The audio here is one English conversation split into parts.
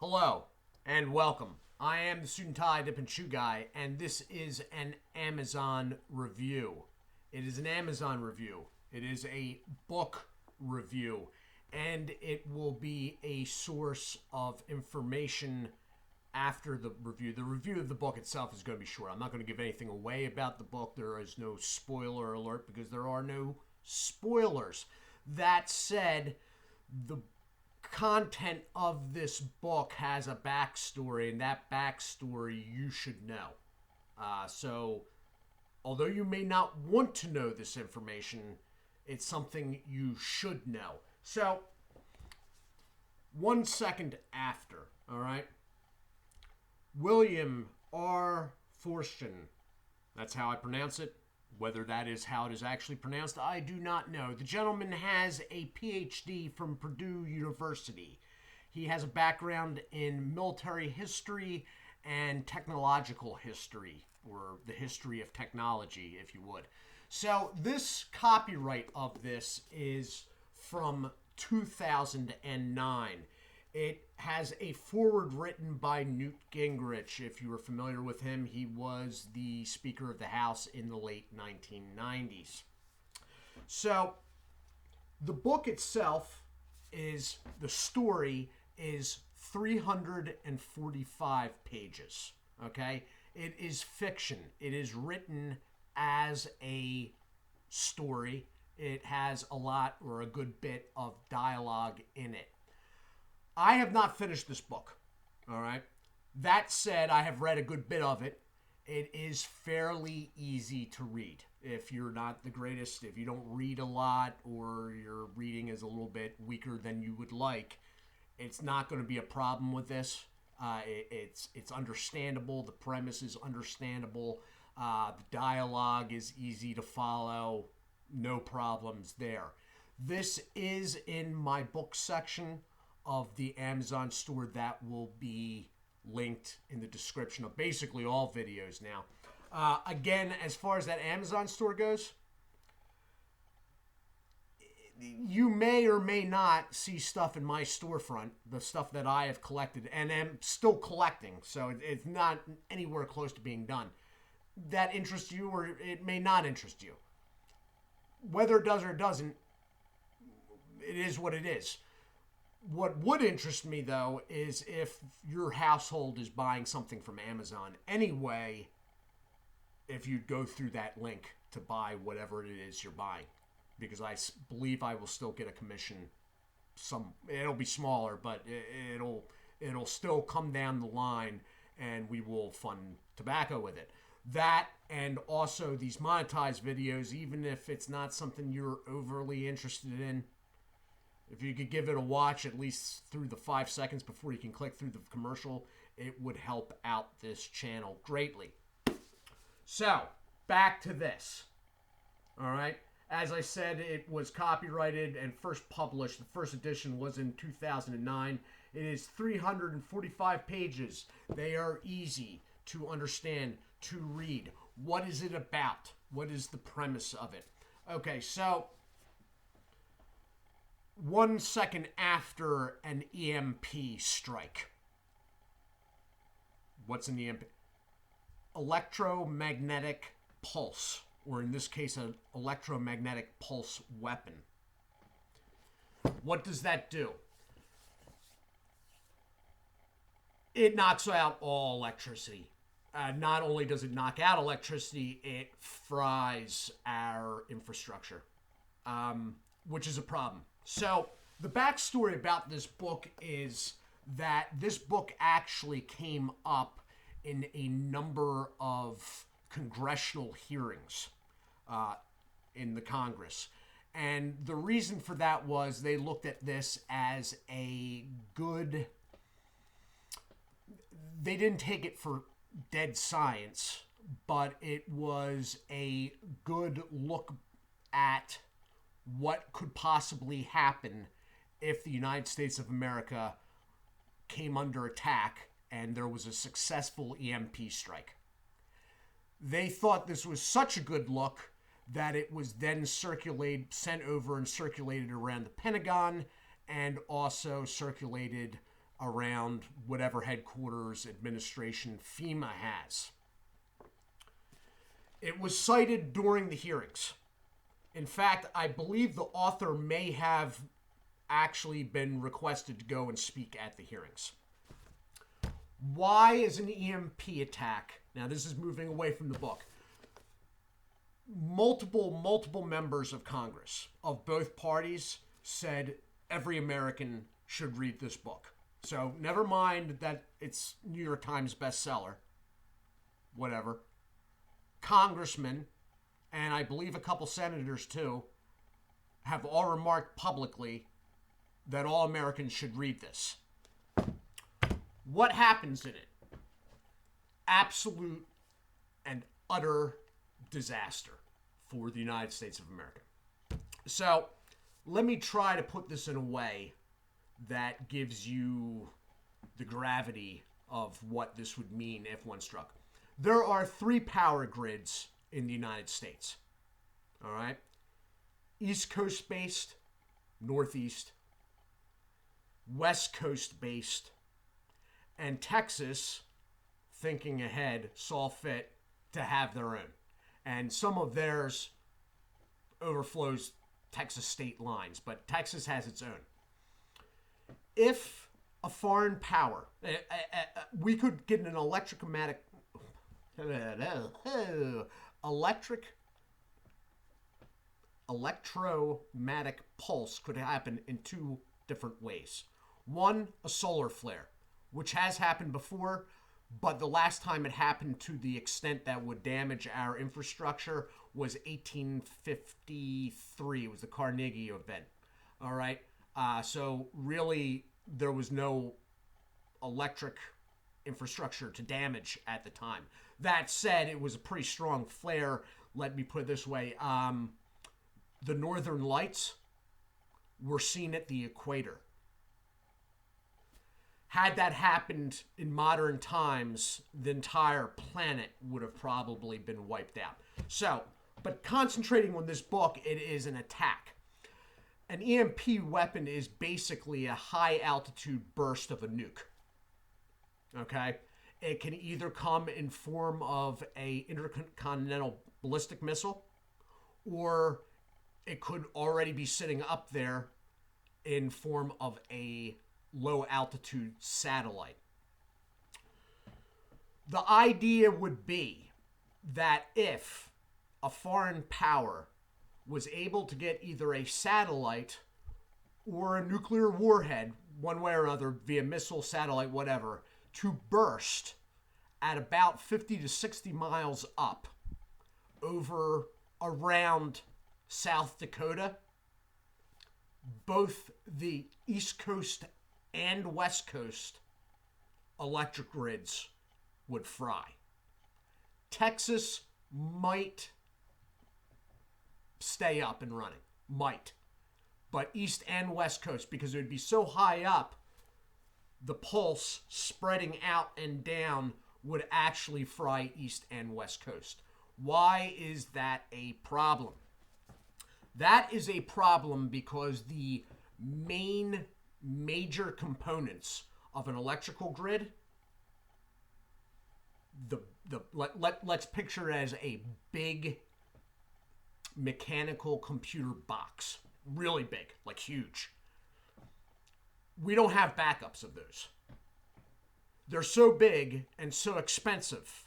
Hello and welcome. I am the Suit&Tie, Dip&ChewGuy, and this is an Amazon review. It is an Amazon review. It is a book review, and it will be a source of information after the review. The review of the book itself is going to be short. I'm not going to give anything away about the book. There is no spoiler alert because there are no spoilers. That said, the content of this book has a backstory, and that backstory you should know. So, although you may not want to know this information, it's something you should know. So, 1 second after, all right? William R. Forstchen, that's how I pronounce it. Whether that is how it is actually pronounced, I do not know. The gentleman has a PhD from Purdue University. He has a background in military history and technological history, or the history of technology, if you would. So this copyright of this is from 2009. It has a foreword written by Newt Gingrich. If you are familiar with him, he was the Speaker of the House in the late 1990s. So, the book itself is, the story is 345 pages, okay? It is fiction. It is written as a story. It has a lot or a good bit of dialogue in it. I have not finished this book, all right? That said, I have read a good bit of it. It is fairly easy to read. If you're not the greatest, if you don't read a lot, or your reading is a little bit weaker than you would like, it's not going to be a problem with this. It's understandable. The premise is understandable. The dialogue is easy to follow. No problems there. This is in my book section of the Amazon store that will be linked in the description of basically all videos now. Again, as far as that Amazon store goes, you may or may not see stuff in my storefront, the stuff that I have collected and am still collecting, so it's not anywhere close to being done. That interests you, or it may not interest you. Whether it does or it doesn't, it is what it is. What would interest me, though, is if your household is buying something from Amazon anyway, if you go through that link to buy whatever it is you're buying. Because I believe I will still get a commission. It'll be smaller, but it'll still come down the line, and we will fund tobacco with it. That, and also these monetized videos, even if it's not something you're overly interested in, if you could give it a watch at least through the 5 seconds before you can click through the commercial, it would help out this channel greatly. So, back to this. All right. As I said, it was copyrighted and first published. The first edition was in 2009. It is 345 pages. They are easy to understand, to read. What is it about? What is the premise of it? Okay, so 1 second after an EMP strike. What's an EMP? Electromagnetic pulse, or in this case, an electromagnetic pulse weapon. What does that do? It knocks out all electricity. Not only does it knock out electricity, it fries our infrastructure, which is a problem. So the backstory about this book is that this book actually came up in a number of congressional hearings in the Congress. And the reason for that was they looked at this as a good... They didn't take it for dead science, but it was a good look at what could possibly happen if the United States of America came under attack and there was a successful EMP strike. They thought this was such a good look that it was then sent over and circulated around the Pentagon, and also circulated around whatever headquarters administration FEMA has. It was cited during the hearings. In fact, I believe the author may have actually been requested to go and speak at the hearings. Why is an EMP attack? Now, this is moving away from the book. Multiple members of Congress of both parties said every American should read this book. So never mind that it's New York Times bestseller. Whatever. Congressmen, and I believe a couple senators too, have all remarked publicly that all Americans should read this. What happens in it? Absolute and utter disaster for the United States of America. So let me try to put this in a way that gives you the gravity of what this would mean if one struck. There are 3 power grids in the United States. All right? East Coast based, Northeast, West Coast based, and Texas, thinking ahead, saw fit to have their own. And some of theirs overflows Texas state lines, but Texas has its own. If a foreign power, we could get an electromagnetic pulse could happen in 2 different ways. One, a solar flare, which has happened before, but the last time it happened to the extent that would damage our infrastructure was 1853. It was the Carnegie event. All right. So really, there was no electric infrastructure to damage at the time. That said, it was a pretty strong flare. Let me put it this way. The northern lights were seen at the equator. Had that happened in modern times, the entire planet would have probably been wiped out. So, but concentrating on this book, it is an attack. An EMP weapon is basically a high altitude burst of a nuke. Okay? It can either come in form of a intercontinental ballistic missile, or it could already be sitting up there in form of a low altitude satellite. The idea would be that if a foreign power was able to get either a satellite or a nuclear warhead, one way or another, via missile, satellite, whatever, to burst at about 50 to 60 miles up over around South Dakota, both the East Coast and West Coast electric grids would fry. Texas might stay up and running. Might. But East and West Coast, because it would be so high up, the pulse spreading out and down would actually fry East and West Coast. Why is that a problem? That is a problem because the major components of an electrical grid, let's picture it as a big mechanical computer box. Really big, like huge. We don't have backups of those. They're so big and so expensive,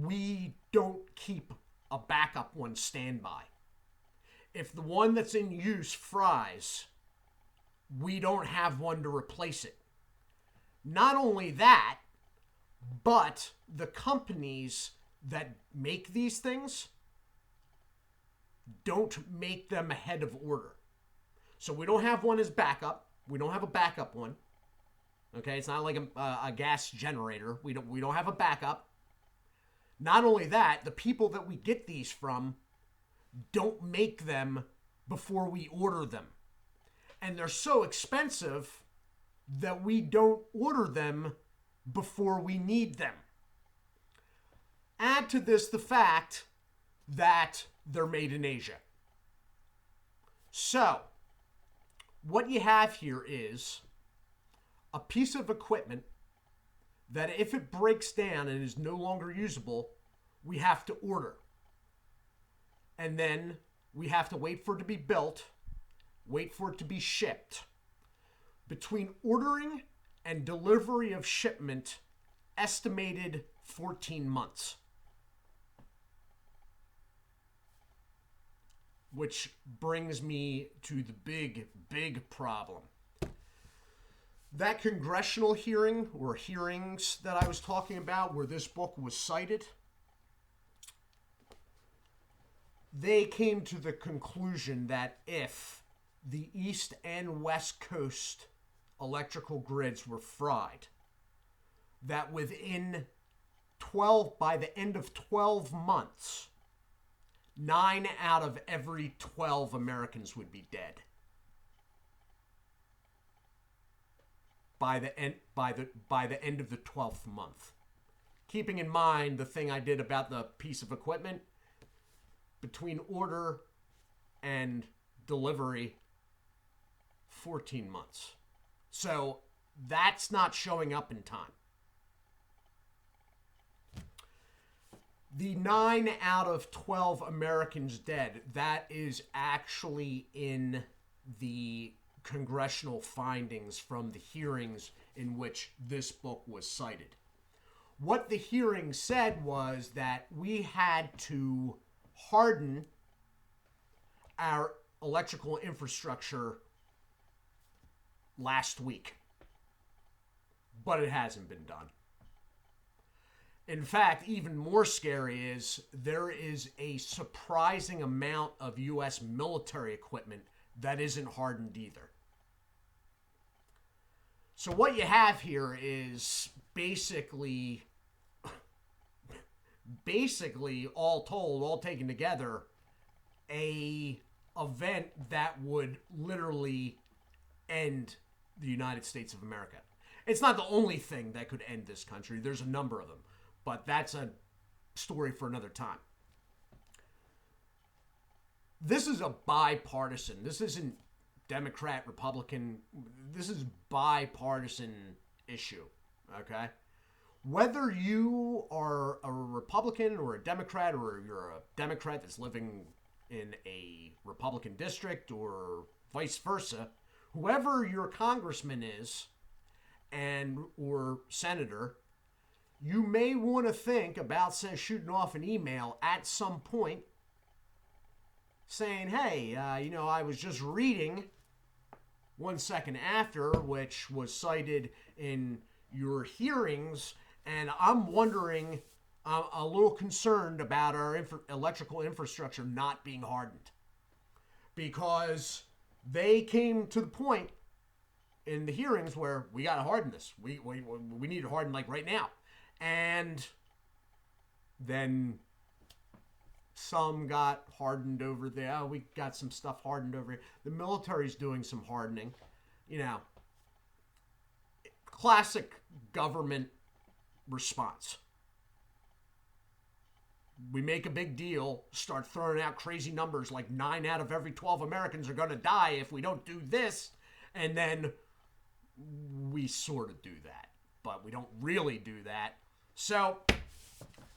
we don't keep a backup one standby. If the one that's in use fries, we don't have one to replace it. Not only that, but the companies that make these things don't make them ahead of order. So we don't have one as backup. We don't have a backup one. Okay, it's not like a gas generator. We don't have a backup. Not only that, the people that we get these from don't make them before we order them. And they're so expensive that we don't order them before we need them. Add to this the fact that they're made in Asia. So, what you have here is a piece of equipment that if it breaks down and is no longer usable, we have to order. And then we have to wait for it to be built, wait for it to be shipped. Between ordering and delivery of shipment, estimated 14 months. Which brings me to the big problem. That congressional hearing, or hearings that I was talking about, where this book was cited, they came to the conclusion that if the East and West Coast electrical grids were fried, that by the end of 12 months, 9 out of every 12 Americans would be dead. By the end of the 12th month. Keeping in mind the thing I did about the piece of equipment, between order and delivery, 14 months. So that's not showing up in time. The 9 out of 12 Americans dead, that is actually in the congressional findings from the hearings in which this book was cited. What the hearing said was that we had to harden our electrical infrastructure last week, but it hasn't been done. In fact, even more scary is there is a surprising amount of U.S. military equipment that isn't hardened either. So what you have here is basically all told, all taken together, a event that would literally end the United States of America. It's not the only thing that could end this country. There's a number of them, but that's a story for another time. This is a bipartisan. This isn't Democrat, Republican. This is bipartisan issue, okay? Whether you are a Republican or a Democrat, or you're a Democrat that's living in a Republican district or vice versa, whoever your congressman is and or senator, you may want to think about, say, shooting off an email at some point saying, hey, I was just reading 1 second after, which was cited in your hearings, and I'm wondering, I'm a little concerned about our electrical infrastructure not being hardened. Because they came to the point in the hearings where we got to harden this. We need to harden like right now. And then some got hardened over there. Oh, we got some stuff hardened over here. The military's doing some hardening. Classic government response. We make a big deal, start throwing out crazy numbers like 9 out of every 12 Americans are going to die if we don't do this. And then we sort of do that, but we don't really do that. So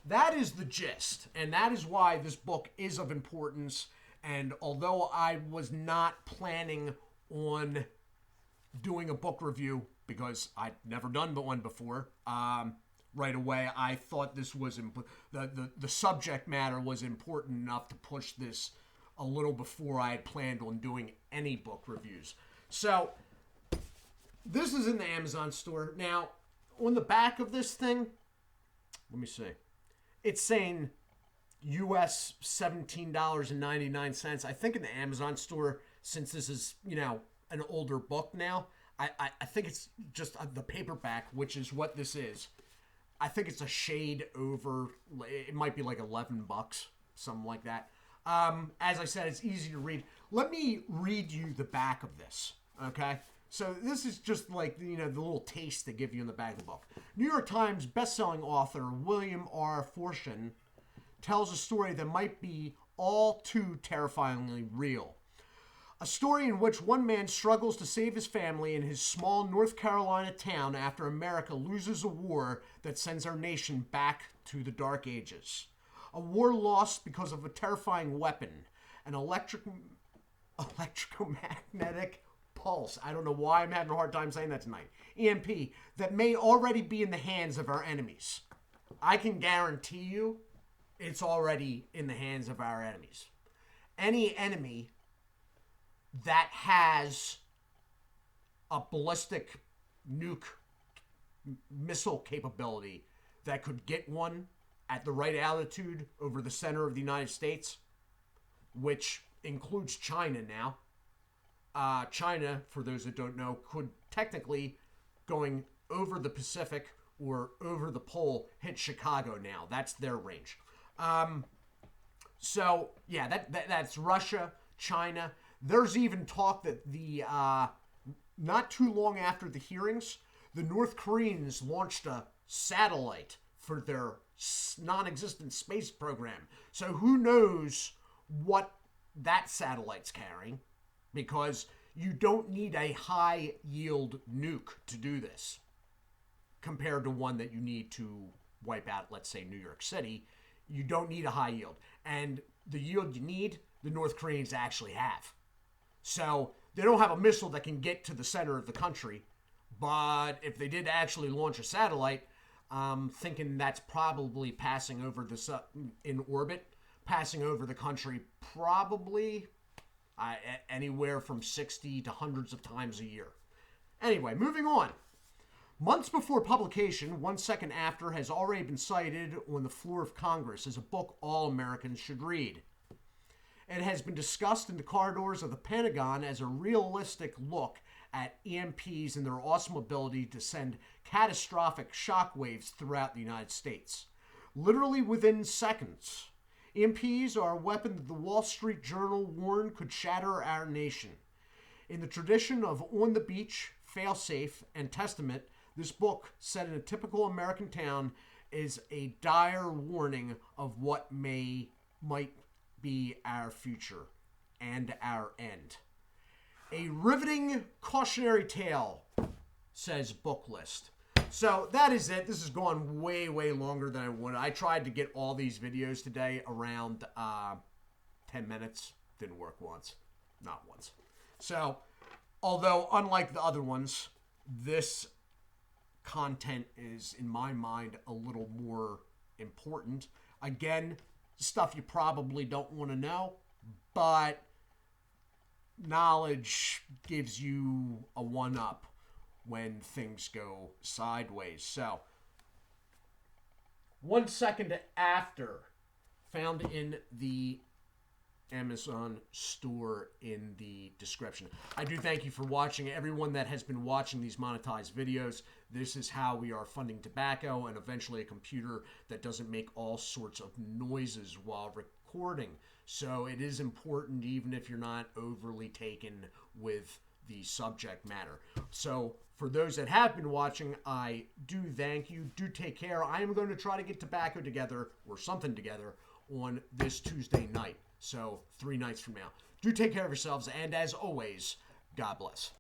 that is the gist, and that is why this book is of importance. And although I was not planning on doing a book review, because I'd never done one before, right away I thought this was the subject matter was important enough to push this a little before I had planned on doing any book reviews. So this is in the Amazon store. Now, on the back of this thing, let me see. It's saying US $17.99. I think in the Amazon store, since this is, an older book now, I think it's just the paperback, which is what this is. I think it's a shade over. It might be like $11, something like that. As I said, it's easy to read. Let me read you the back of this, okay? So this is just like, the little taste they give you in the back of the book. New York Times bestselling author William R. Forstchen tells a story that might be all too terrifyingly real. A story in which one man struggles to save his family in his small North Carolina town after America loses a war that sends our nation back to the Dark Ages. A war lost because of a terrifying weapon, an electromagnetic pulse. I don't know why I'm having a hard time saying that tonight. EMP, that may already be in the hands of our enemies. I can guarantee you it's already in the hands of our enemies. Any enemy that has a ballistic nuke missile capability that could get one at the right altitude over the center of the United States, which includes China now. China, for those that don't know, could technically, going over the Pacific or over the pole, hit Chicago now. That's their range. So, yeah, that's Russia, China. There's even talk that not too long after the hearings, the North Koreans launched a satellite for their non-existent space program. So who knows what that satellite's carrying, because you don't need a high-yield nuke to do this compared to one that you need to wipe out, let's say, New York City. You don't need a high yield. And the yield you need, the North Koreans actually have. So they don't have a missile that can get to the center of the country. But if they did actually launch a satellite, I'm thinking that's probably passing over in orbit, passing over the country probably anywhere from 60 to hundreds of times a year. Anyway, moving on. Months before publication, 1 second after has already been cited on the floor of Congress as a book all Americans should read. It has been discussed in the corridors of the Pentagon as a realistic look at EMPs and their awesome ability to send catastrophic shockwaves throughout the United States. Literally within seconds. EMPs are a weapon that the Wall Street Journal warned could shatter our nation. In the tradition of On the Beach, Failsafe, and Testament, this book, set in a typical American town, is a dire warning of what might be our future and our end. A riveting cautionary tale, says book list. So that is it. This has gone way, way longer than I wanted. I tried to get all these videos today around 10 minutes. Didn't work once. Not once. So, although unlike the other ones, this content is, in my mind, a little more important. Again, stuff you probably don't want to know, but knowledge gives you a one-up when things go sideways. So, 1 second after, found in the Amazon store in the description. I do thank you for watching. Everyone that has been watching these monetized videos, this is how we are funding tobacco and eventually a computer that doesn't make all sorts of noises while recording. So it is important, even if you're not overly taken with the subject matter. So for those that have been watching, I do thank you. Do take care. I am going to try to get tobacco together or something together on this Tuesday night. So 3 nights from now. Do take care of yourselves, and as always, God bless.